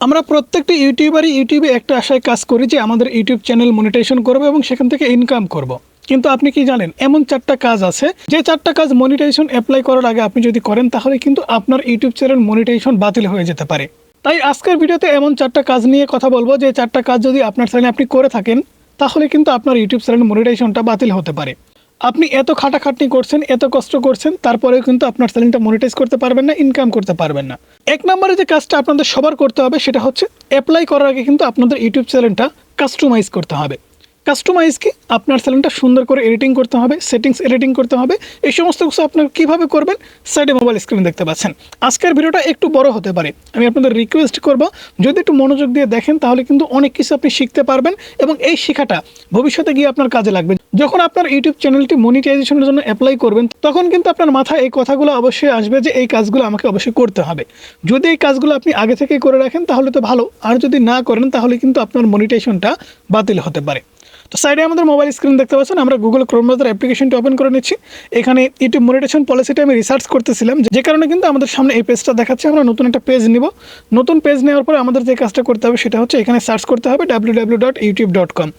আমরা প্রত্যেকটি ইউটিউবারই ইউটিউবে একটা আশায় কাজ করি যে আমাদের ইউটিউব চ্যানেল মনিটাইজেশন করব এবং সেখান থেকে ইনকাম করব। কিন্তু আপনি কি জানেন, এমন 4টা কাজ আছে যে 4টা কাজ মনিটাইজেশন অ্যাপ্লাই করার আগে আপনি যদি করেন তাহলে কিন্তু আপনার ইউটিউব চ্যানেল মনিটাইজেশন বাতিল হয়ে যেতে পারে। তাই আজকের ভিডিওতে এমন 4টা কাজ নিয়ে কথা বলবো যে 4টা কাজ যদি আপনার চ্যানেলে আপনি করে থাকেন তাহলে কিন্তু আপনার ইউটিউব চ্যানেল মনিটাইজেশনটা বাতিল হতে পারে। আপনি এত খাটাখাটনি করছেন, এত কষ্ট করছেন, তারপরেও কিন্তু আপনার চ্যানেলটা মনিটাইজ করতে পারবেন না, ইনকাম করতে পারবেন না। এক নম্বরে যে কাজটা আপনাদের সবার করতে হবে সেটা হচ্ছে অ্যাপ্লাই করার আগে কিন্তু আপনাদের ইউটিউব চ্যানেলটা কাস্টমাইজ করতে হবে। কাস্টমাইজ কি, আপনার চ্যানেলটা সুন্দর করে এডিটিং করতে হবে, সেটিংস এডিটিং করতে হবে। এই সমস্ত কিছু আপনার কীভাবে করবেন সাইডে মোবাইল স্ক্রিন দেখতে পাচ্ছেন। আজকের ভিডিওটা একটু বড় হতে পারে, আমি আপনাদের রিকোয়েস্ট করব যদি একটু মনোযোগ দিয়ে দেখেন তাহলে কিন্তু অনেক কিছু আপনি শিখতে পারবেন এবং এই শেখাটা ভবিষ্যতে গিয়ে আপনার কাজে লাগবে। যখন আপনার ইউটিউব চ্যানেলটি মনিটাইজেশনের জন্য অ্যাপ্লাই করবেন তখন কিন্তু আপনার মাথায় এই কথাগুলো অবশ্যই আসবে যে এই কাজগুলো আমাকে অবশ্যই করতে হবে। যদি এই কাজগুলো আপনি আগে থেকে করে রাখেন তাহলে তো ভালো, আর যদি না করেন তাহলে কিন্তু আপনার মনিটাইজেশনটা বাতিল হতে পারে। তো সাইডে আমাদের মোবাইল স্ক্রিন দেখতে পাচ্ছেন, আমরা গুগল ক্রোম ব্রাউজার অ্যাপ্লিকেশনটি ওপেন করে নিচ্ছি। এখানে ইউটিউব মনিটাইজেশন পলিসিটা আমি রিসার্চ করতেছিলাম, যে কারণে কিন্তু আমাদের সামনে এই পেজটা দেখাচ্ছে। আমরা নতুন একটা পেজ নিব। নতুন পেজ নেওয়ার পরে আমাদের যে কাজটা করতে হবে সেটা হচ্ছে এখানে সার্চ করতে হবে www.youtube.com,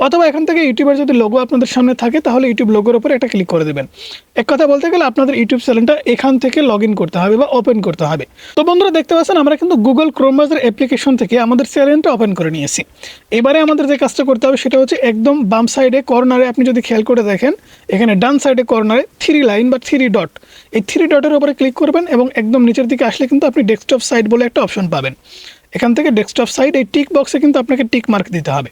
অথবা এখান থেকে ইউটিউবের যদি লোগো আপনাদের সামনে থাকে তাহলে ইউটিউব লোগোর উপরে একটা ক্লিক করে দেবেন। এক কথা বলতে গেলে আপনাদের ইউটিউব চ্যানেলটা এখান থেকে লগ ইন করতে হবে বা ওপেন করতে হবে। তো বন্ধুরা দেখতে পাচ্ছেন আমরা কিন্তু গুগল ক্রোম ব্রাউজার অ্যাপ্লিকেশন থেকে আমাদের চ্যানেলটা ওপেন করে নিয়েছি। এবারে আমাদের যে কাজটা করতে হবে সেটা হচ্ছে একদম বাম সাইডে কর্নারে আপনি যদি খেয়াল করে দেখেন, এখানে ডান সাইডে কর্নারে 3 লাইন বা 3 ডট, এই 3 ডটের উপরে ক্লিক করবেন এবং একদম নিচের দিকে আসলে কিন্তু আপনি ডেস্কটপ সাইট বলে একটা অপশন পাবেন। এখান থেকে ডেস্কটপ সাইট, এই টিক বক্সে কিন্তু আপনাকে টিক মার্ক দিতে হবে।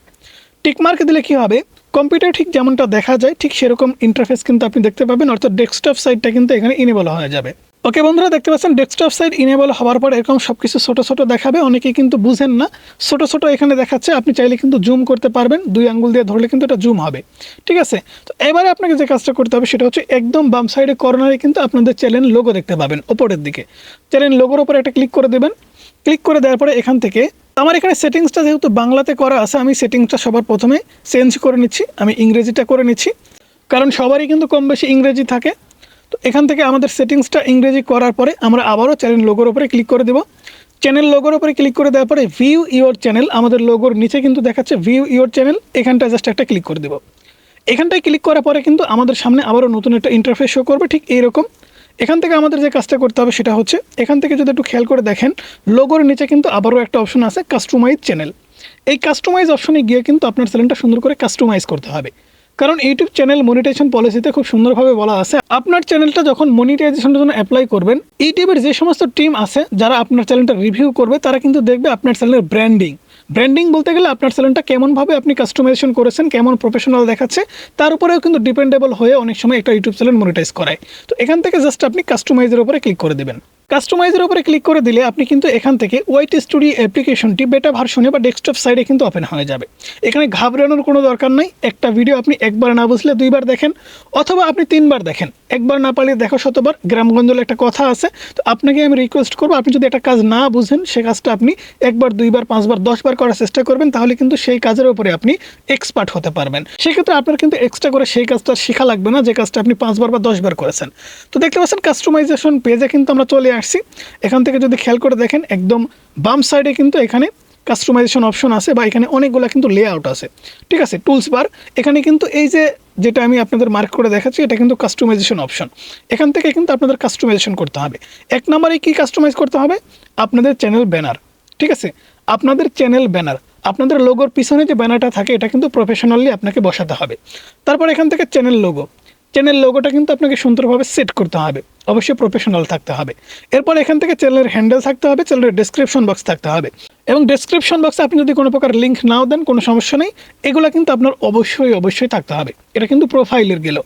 টিক মার্ক দিলে কি হবে, কম্পিউটার ঠিক যেমনটা দেখা যায় ঠিক সেরকম ইন্টারফেস কিন্তু আপনি দেখতে পাবেন, অর্থাৎ ডেস্কটপ সাইটটা কিন্তু এখানে ইনেবল হয়ে যাবে। ওকে বন্ধুরা দেখতে পাচ্ছেন ডেস্কটপ সাইট ইনেবল হওয়ার পর এরকম সব কিছু ছোটো ছোটো দেখাবে। অনেকেই কিন্তু বুঝেন না, ছোটো ছোটো এখানে দেখাচ্ছে। আপনি চাইলে কিন্তু জুম করতে পারবেন, 2 আঙ্গুল দিয়ে ধরলে কিন্তু এটা জুম হবে। ঠিক আছে, তো এবারে আপনাকে যে কাজটা করতে হবে সেটা হচ্ছে একদম বাম সাইডে কর্নারে কিন্তু আপনাদের চ্যানেল লোগো দেখতে পাবেন ওপরের দিকে। চ্যানেল লোগোর উপরে একটা ক্লিক করে দেবেন। ক্লিক করে দেওয়ার পরে এখান থেকে আমার এখানে সেটিংসটা যেহেতু বাংলাতে করা আছে, আমি সেটিংসটা সবার প্রথমে চেঞ্জ করে নিচ্ছি। আমি ইংরেজিটা করে নিচ্ছি, কারণ সবারই কিন্তু কম বেশি ইংরেজি থাকে। তো এখান থেকে আমাদের সেটিংসটা ইংরেজি করার পরে আমরা আবারও চ্যানেল লোগোর উপরে ক্লিক করে দেব। চ্যানেল লোগোর উপরে ক্লিক করে দেওয়ার পরে ভিউ ইওর চ্যানেল, আমাদের লোগোর নিচে কিন্তু দেখাচ্ছে ভিউ ইওর চ্যানেল, এখানটা জাস্ট একটা ক্লিক করে দেব। এখানটায় ক্লিক করার পরে কিন্তু আমাদের সামনে আবারও নতুন একটা ইন্টারফেস শো করবে ঠিক এইরকম। এখান থেকে আমাদের যে কাজটা করতে হবে সেটা হচ্ছে এখান থেকে যদি একটু খেয়াল করে দেখেন লোগোর নিচে কিন্তু আবারও একটা অপশন আছে কাস্টমাইজ চ্যানেল। এই কাস্টমাইজ অপশনে গিয়ে কিন্তু আপনার চ্যানেলটা সুন্দর করে কাস্টমাইজ করতে হবে, কারণ ইউটিউব চ্যানেল মনিটাইজেশন পলিসিতে খুব সুন্দরভাবে বলা আছে আপনার চ্যানেলটা যখন মনিটাইজেশনের জন্য অ্যাপ্লাই করবেন, ইউটিউবের যে সমস্ত টিম আছে যারা আপনার চ্যানেলটা রিভিউ করবে তারা কিন্তু দেখবে আপনার চ্যানেলের ব্র্যান্ডিং বলতে গেলে আপনার চ্যানেলটা কেমনভাবে আপনি কাস্টমাইজেশন করেছেন, কেমন প্রফেশনাল দেখাচ্ছে, তার উপরেও কিন্তু ডিপেন্ডেবল হয়ে অনেক সময় একটা ইউটিউব চ্যানেল মনিটাইজ করায়। তো এখান থেকে জাস্ট আপনি কাস্টমাইজের উপরে ক্লিক করে দেবেন। কাস্টমাইজের উপরে ক্লিক করে দিলে আপনি কিন্তু এখান থেকে ওয়াইটি স্টুডিও অ্যাপ্লিকেশনটি বেটা ভার্সনে বা ডেস্কটপ সাইডে কিন্তু ওপেন হয়ে যাবে। এখানে ঘাবড়ানোর কোনো দরকার নাই। একটা ভিডিও আপনি একবার না বুঝলে 2বার দেখেন, অথবা আপনি 3বার দেখেন। একবার না পারলে দেখো শতবার, গ্রামগঞ্জলে একটা কথা আছে। তো আপনাকে আমি রিকোয়েস্ট করবো, আপনি যদি একটা কাজ না বুঝেন সে কাজটা আপনি 1বার 2বার 5বার 10বার করার চেষ্টা করবেন, তাহলে কিন্তু সেই কাজের উপরে আপনি এক্সপার্ট হতে পারবেন। সেক্ষেত্রে আপনার কিন্তু এক্সট্রা করে সেই কাজটা শেখা লাগবে না যে কাজটা আপনি 5বার বা 10বার করেছেন। তো দেখতে পাচ্ছেন কাস্টমাইজেশন পেজে কিন্তু আমরা চলে আসছি। এখান থেকে যদি খেয়াল করে দেখেন একদম বাম সাইডে কিন্তু এখানে কাস্টমাইজেশন অপশন আছে বা এখানে অনেকগুলো কিন্তু লেআউট আছে। ঠিক আছে, টুলস বার, এখানে কিন্তু এই যে যেটা আমি আপনাদের মার্ক করে দেখাচ্ছি এটা কিন্তু কাস্টমাইজেশন অপশন। এখান থেকে কিন্তু আপনাদের কাস্টমাইজেশন করতে হবে। 1 নম্বরে কি কাস্টমাইজ করতে হবে, আপনাদের চ্যানেল ব্যানার। ঠিক আছে, আপনাদের চ্যানেল ব্যানার, আপনাদের লোগোর পিছনে যে ব্যানারটা থাকে এটা কিন্তু প্রফেশনালি আপনাকে বসাতে হবে। তারপর এখান থেকে চ্যানেল লোগোটা কিন্তু আপনাকে সুন্দরভাবে সেট করতে হবে, অবশ্যই প্রফেশনাল থাকতে হবে। এরপর এখান থেকে চ্যানেলের হ্যান্ডেল থাকতে হবে, চ্যানেলের ডেসক্রিপশন বক্স থাকতে হবে। এবং ডেসক্রিপশন বক্সে আপনি যদি কোনো প্রকার লিঙ্ক নাও দেন কোনো সমস্যা নেই, এগুলো কিন্তু আপনার অবশ্যই থাকতে হবে। এটা কিন্তু প্রোফাইলের গেল।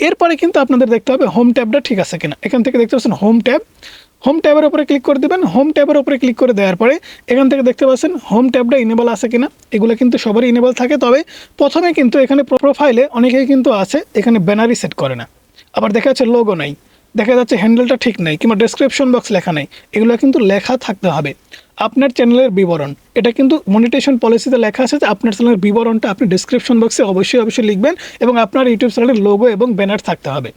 এরপরে কিন্তু আপনাদের দেখতে হবে হোম ট্যাবটা ঠিক আছে কিনা। এখান থেকে দেখতে পাচ্ছেন হোম ট্যাবের উপরে ক্লিক করে দেবেন। হোম ট্যাবের উপরে ক্লিক করে দেওয়ার পরে এখান থেকে দেখতে পাচ্ছেন হোম ট্যাবটা ইনেবল আছে কিনা। এগুলো কিন্তু সবারই ইনেবল থাকে, তবে প্রথমে কিন্তু এখানে প্রোফাইলে অনেকেই কিন্তু আছে এখানে ব্যানারই সেট করে না। আবার দেখা যাচ্ছে লোগো নাই, দেখা যাচ্ছে হ্যান্ডেলটা ঠিক নাই, কিংবা ডেসক্রিপশন বক্স লেখা নেই। এগুলো কিন্তু লেখা থাকতে হবে। আপনার চ্যানেলের বিবরণ, এটা কিন্তু মনিটাইজেশন পলিসিতে লেখা আছে যে আপনার চ্যানেলের বিবরণটা আপনি ডেসক্রিপশন বক্সে অবশ্যই লিখবেন এবং আপনার ইউটিউব চ্যানেলের লোগো এবং ব্যানার থাকতে হবে,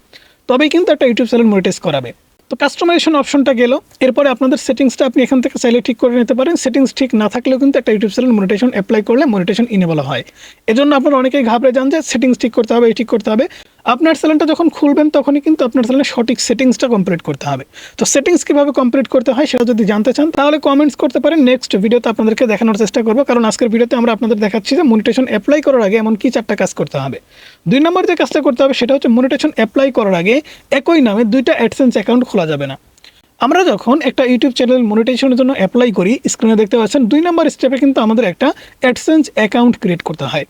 তবেই কিন্তু একটা ইউটিউব চ্যানেল মনিটাইজ করাবে। তো কাস্টমাইজেশন অপশনটা গেল, এরপরে আপনাদের সেটিংসটা আপনি এখান থেকে চাইলে ঠিক করে নিতে পারেন। সেটিংস ঠিক না থাকলেও কিন্তু একটা ইউটিউব চ্যানেল মনিটাইজেশন অ্যাপ্লাই করলে মনিটাইজেশন ইনেবল হয়। এজন্য আপনারা অনেকেই ঘাবড়ে যান যে সেটিংস ঠিক করতে হবে, এই ঠিক করতে হবে। আপনার চ্যানেলটা যখন খুলবেন তখনই কিন্তু আপনার চ্যানেলের সঠিক সেটিংসটা কমপ্লিট করতে হবে। তো সেটিংস কীভাবে কমপ্লিট করতে হয় সেটা যদি জানতে চান তাহলে কমেন্টস করতে পারেন, নেক্সট ভিডিওতে আপনাদেরকে দেখানোর চেষ্টা করবো। কারণ আজকের ভিডিওতে আমরা আপনাদের দেখাচ্ছি যে মনিটাইজেশন অ্যাপ্লাই করার আগে এমন কি 4টা কাজ করতে হবে। 2 নম্বর যে কাজটা করতে হবে সেটা হচ্ছে মনিটাইজেশন অ্যাপ্লাই করার আগে একই নামে 2টা অ্যাডসেন্স অ্যাকাউন্ট খোলা যাবে না। আমরা যখন একটা ইউটিউব চ্যানেল মনিটাইজেশনের জন্য অ্যাপ্লাই করি, স্ক্রিনে দেখতে পাচ্ছেন 2 নম্বর স্টেপে কিন্তু আমাদের একটা অ্যাডসেন্স অ্যাকাউন্ট ক্রিয়েট করতে হয়।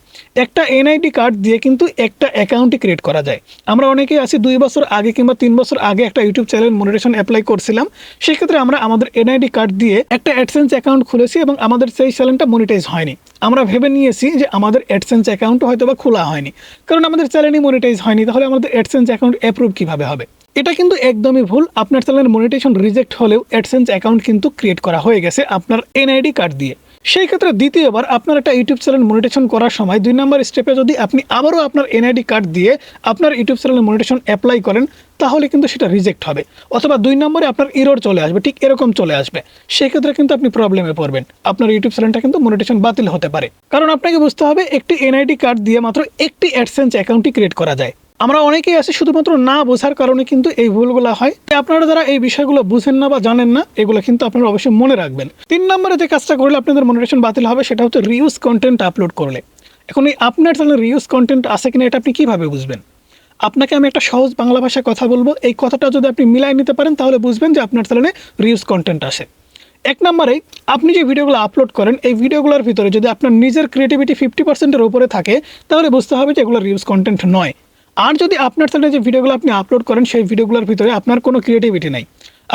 একটা এনআইডি কার্ড দিয়ে কিন্তু একটা অ্যাকাউন্টই ক্রিয়েট করা যায়। আমরা অনেকেই আছি 2 বছর আগে কিংবা 3 বছর আগে একটা ইউটিউব চ্যানেল মনিটাইজেশন অ্যাপ্লাই করছিলাম, সেক্ষেত্রে আমরা আমাদের এনআইডি কার্ড দিয়ে একটা অ্যাডসেন্স অ্যাকাউন্ট খুলেছি এবং আমাদের সেই চ্যানেলটা মনিটাইজ হয়নি। আমরা ভেবে নিয়েছি যে আমাদের অ্যাডসেন্স অ্যাকাউন্ট হয়তো বা খোলা হয়নি, কারণ আমাদের চ্যানেলই মনিটাইজ হয়নি, তাহলে আমাদের অ্যাডসেন্স অ্যাকাউন্ট অ্যাপ্রুভ কীভাবে হবে। এটা কিন্তু একদমই ভুল। আপনার চ্যানেলের মনিটাইজেশন রিজেক্ট হলেও অ্যাডসেন্স অ্যাকাউন্ট কিন্তু ক্রিয়েট করা হয়ে গেছে আপনার এনআইডি কার্ড দিয়ে। সেই ক্ষেত্রে দ্বিতীয়বার আপনার একটা ইউটিউব চ্যানেল মনিটাইজেশন করার সময় 2 নম্বর স্টেপে যদি আপনি আবারও আপনার এনআইডি কার্ড দিয়ে আপনার ইউটিউব চ্যানেলের মনিটাইজেশন অ্যাপ্লাই করেন তাহলে কিন্তু সেটা রিজেক্ট হবে, অথবা 2 নম্বরে আপনার এরর চলে আসবে, ঠিক এরকম চলে আসবে। সেক্ষেত্রে কিন্তু আপনি প্রবলেমে পড়বেন, আপনার ইউটিউব চ্যানেলটা কিন্তু মনিটাইজেশন বাতিল হতে পারে। কারণ আপনাকে বুঝতে হবে একটি এনআইডি কার্ড দিয়ে মাত্র একটি অ্যাডসেন্স অ্যাকাউন্টই ক্রিয়েট করা যায়। আমরা অনেকেই আছি শুধুমাত্র না বোঝার কারণে কিন্তু এই ভুলগুলো হয়। আপনারা যারা এই বিষয়গুলো বুঝেন না বা জানেন না, এগুলো কিন্তু আপনারা অবশ্যই মনে রাখবেন। 3 নম্বরে যে কাজটা করলে আপনাদের মনিটাইজেশন বাতিল হবে সেটা হচ্ছে রিউজ কন্টেন্ট আপলোড করলে। এখন এই আপনার চ্যানেলে রিউজ কন্টেন্ট আছে কিনা এটা আপনি কীভাবে বুঝবেন? আপনাকে আমি একটা সহজ বাংলা ভাষায় কথা বলবো, এই কথাটা যদি আপনি মিলাই নিতে পারেন তাহলে বুঝবেন যে আপনার চ্যানেলে রিউজ কন্টেন্ট আসে। 1 নম্বরে আপনি যে ভিডিওগুলো আপলোড করেন এই ভিডিওগুলোর ভিতরে যদি আপনার নিজের ক্রিয়েটিভিটি 50%-এর উপরে থাকে তাহলে বুঝতে হবে যে এগুলো রিউজ কন্টেন্ট নয়। আর যদি আপনার চ্যানেলে যে ভিডিওগুলো আপনি আপলোড করেন সেই ভিডিওগুলোর ভিতরে আপনার কোনো ক্রিয়েটিভিটি নাই,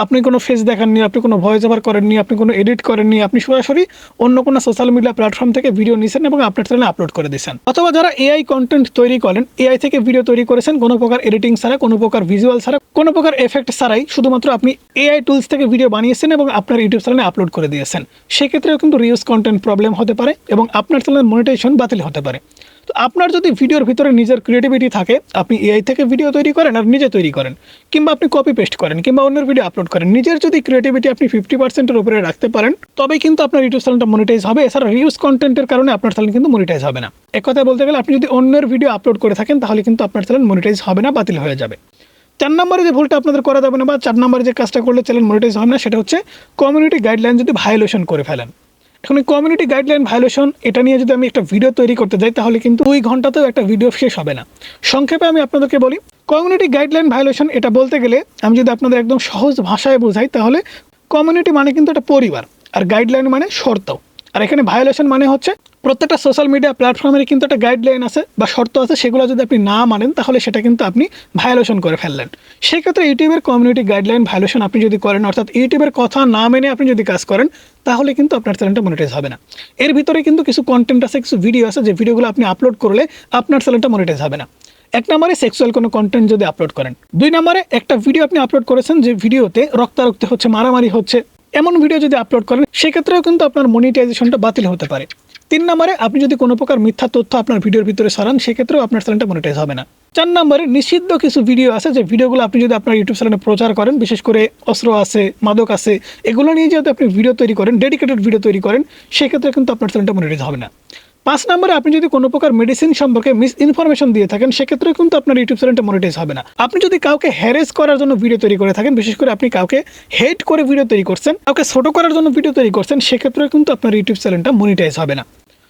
আপনি কোনো ফেস দেখাননি, আপনি কোনো ভয়েস ওভার করেননি, আপনি কোনো এডিট করেননি, আপনি সরাসরি অন্য কোনো সোশ্যাল মিডিয়া প্ল্যাটফর্ম থেকে ভিডিও নিয়েছেন এবং আপনার চ্যানেলে আপলোড করে দিয়েছেন, অথবা যারা এআই কন্টেন্ট তৈরি করেন, এআই থেকে ভিডিও তৈরি করেছেন কোনো প্রকার এডিটিং ছাড়া, কোনো প্রকার ভিজুয়াল ছাড়া, কোনো প্রকার এফেক্ট ছাড়াই, শুধুমাত্র আপনি এআই টুলস থেকে ভিডিও বানিয়েছেন এবং আপনার ইউটিউব চ্যানেলে আপলোড করে দিয়েছেন, সেক্ষেত্রেও কিন্তু রিউজ কন্টেন্ট প্রবলেম হতে পারে এবং আপনার চ্যানেলের মনিটাইজেশন বাতিল হতে পারে। তো আপনার যদি ভিডিওর ভিতরে নিজের ক্রিয়েটিভিটি থাকে, আপনি এআই থেকে ভিডিও তৈরি করেন আর নিজে তৈরি করেন, কিংবা আপনি কপি পেস্ট করেন কিংবা অন্যের ভিডিও আপলোড করেন, নিজের যদি ক্রিয়েটিভিটি আপনি 50%-এর উপরে রাখতে পারেন তবেই কিন্তু আপনার ইউটিউব চ্যানেলটা মনিটাইজ হবে। এছাড়া রিউজ কন্টেন্টের কারণে আপনার চ্যানেল কিন্তু মনিটাইজ হবে না। এক কথায় বলতে গেলে আপনি যদি অন্যের ভিডিও আপলোড করে থাকেন তাহলে কিন্তু আপনার চ্যানেল মনিটাইজ হবে না, বাতিল হয়ে যাবে। 4 নম্বরে যে ভুলটা আপনাদের করা যাবে না বা 4 নম্বরে যে কাজটা করলে চ্যানেল মনিটাইজ হবে না সেটা হচ্ছে কমিউনিটি গাইডলাইন যদি ভায়োলেশন করে ফেলেন। এখন এই কমিউনিটি গাইডলাইন ভায়োলেশন এটা নিয়ে যদি আমি একটা ভিডিও তৈরি করতে যাই তাহলে কিন্তু 2 ঘন্টাতেও একটা ভিডিও শেষ হবে না। সংক্ষেপে আমি আপনাদেরকে বলি, কমিউনিটি গাইডলাইন ভায়োলেশন এটা বলতে গেলে আমি যদি আপনাদের একদম সহজ ভাষায় বোঝাই তাহলে কমিউনিটি মানে কিন্তু একটা পরিবার, আর গাইডলাইন মানে শর্ত। আর এখানে ভায়োলেশন মানে হচ্ছে প্রত্যেকটা সোশ্যাল মিডিয়া প্ল্যাটফর্মের কিন্তু একটা গাইডলাইন আছে বা শর্ত আছে, সেগুলো যদি আপনি না মানেন তাহলে সেটা কিন্তু আপনি ভায়োলেশন করে ফেললেন। সেক্ষেত্রে ইউটিউবের কমিউনিটি গাইডলাইন ভায়োলেশন আপনি যদি করেন, অর্থাৎ ইউটিউবের কথা না মেনে আপনি যদি কাজ করেন তাহলে কিন্তু আপনার চ্যানেলটা মনিটাইজ হবে না। এর ভিতরে কিন্তু কিছু কন্টেন্ট আছে, কিছু ভিডিও আছে যে ভিডিওগুলো আপনি আপলোড করলে আপনার চ্যানেলটা মনিটাইজ হবে না। 1 নম্বরে সেক্সুয়াল কোনো কন্টেন্ট যদি আপলোড করেন। 2 নম্বরে একটা ভিডিও আপনি আপলোড করেছেন যে ভিডিওতে রক্তারক্তি হচ্ছে, মারামারি হচ্ছে, এমন ভিডিও যদি আপলোড করেন সেক্ষেত্রেও কিন্তু আপনার মনিটাইজেশনটা বাতিল হতে পারে। 3 নম্বরে আপনি যদি কোনো প্রকার মিথ্যা তথ্য আপনার ভিডিওর ভিতরে সরান সেক্ষেত্রেও আপনার চ্যানেলটা মনিটাইজ হবে না। 4 নম্বরে নিষিদ্ধ কিছু ভিডিও আছে যে ভিডিওগুলো আপনি যদি আপনার ইউটিউব চ্যানেলে প্রচার করেন, বিশেষ করে অস্ত্র আছে, মাদক আছে, এগুলো নিয়ে যদি আপনি ভিডিও তৈরি করেন, ডেডিকেটেড ভিডিও তৈরি করেন, সেক্ষেত্রে কিন্তু আপনার চ্যানেলটা মনিটাইজ হবে না। 5 নম্বরে আপনি যদি কোনো প্রকার মেডিসিন সম্পর্কে মিস ইনফরমেশন দিয়ে থাকেন সেক্ষেত্রে কিন্তু আপনার ইউটিউব চ্যানেলটা মনিটাইজ হবে না। আপনি যদি কাউকে হ্যারেস করার জন্য ভিডিও তৈরি করে থাকেন, বিশেষ করে আপনি কাউকে হেট করে ভিডিও তৈরি করছেন, কাউকে ছোট করার জন্য ভিডিও তৈরি করছেন, সেক্ষেত্রেও কিন্তু আপনার ইউটিউব চ্যানেলটা মনিটাইজ হবে না।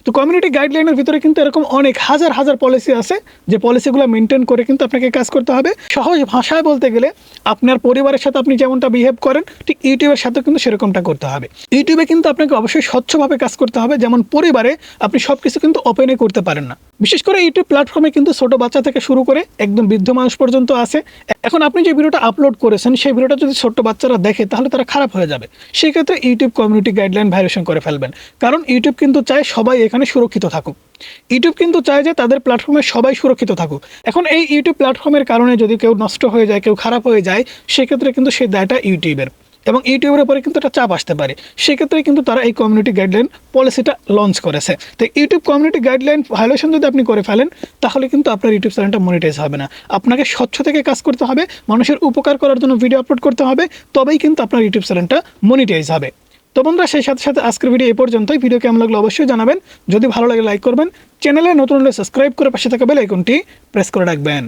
তো কমিউনিটি গাইডলাইনের ভিতরে কিন্তু এরকম অনেক হাজার হাজার পলিসি আছে যে পলিসিগুলো মেনটেন করে কিন্তু আপনাকে কাজ করতে হবে। সহজ ভাষায় বলতে গেলে আপনার পরিবারের সাথে আপনি যেমনটা বিহেভ করেন ঠিক ইউটিউবের সাথে কিন্তু সেরকমটা করতে হবে। ইউটিউবে কিন্তু আপনাকে অবশ্যই স্বচ্ছভাবে কাজ করতে হবে, যেমন পরিবারে আপনি সব কিছু কিন্তু ওপেনে করতে পারেন না। বিশেষ করে ইউটিউব প্ল্যাটফর্মে কিন্তু ছোট বাচ্চা থেকে শুরু করে একদম বৃদ্ধ মানুষ পর্যন্ত আছে। এখন আপনি যে ভিডিওটা আপলোড করেছেন সেই ভিডিওটা যদি ছোট্ট বাচ্চারা দেখে তাহলে তারা খারাপ হয়ে যাবে। সেক্ষেত্রে ইউটিউব কমিউনিটি গাইডলাইন ভায়োলেশন করে ফেলবেন, কারণ ইউটিউব কিন্তু চায় সবাই এখানে সুরক্ষিত থাকুক। ইউটিউব কিন্তু চায় যে তাদের প্ল্যাটফর্মে সবাই সুরক্ষিত থাকুক। এখন এই ইউটিউব প্ল্যাটফর্মের কারণে যদি কেউ নষ্ট হয়ে যায়, কেউ খারাপ হয়ে যায়, সেক্ষেত্রে কিন্তু সেই দায়টা ইউটিউবের। এবং ইউটিউবের উপরে কিন্তু একটা চাপ আসতে পারে। সেক্ষেত্রে কিন্তু তারা এই কমিউনিটি গাইডলাইন পলিসিটা লঞ্চ করেছে। তো ইউটিউব কমিউনিটি গাইডলাইন ভায়োলেশন যদি আপনি করে ফেলেন তাহলে কিন্তু আপনার ইউটিউব চ্যানেলটা মনিটাইজ হবে না। আপনাকে স্বচ্ছ থেকে কাজ করতে হবে, মানুষের উপকার করার জন্য ভিডিও আপলোড করতে হবে, তবেই কিন্তু আপনার ইউটিউব চ্যানেলটা মনিটাইজ হবে। তো বন্ধুরা, সেই সাথে সাথে আজকের ভিডিও এই পর্যন্তই। ভিডিও কেমন লাগলো অবশ্যই জানাবেন। যদি ভালো লাগে লাইক করবেন, চ্যানেলে নতুন হলে সাবস্ক্রাইব করে পাশে থাকা বেল আইকনটি প্রেস করে রাখবেন।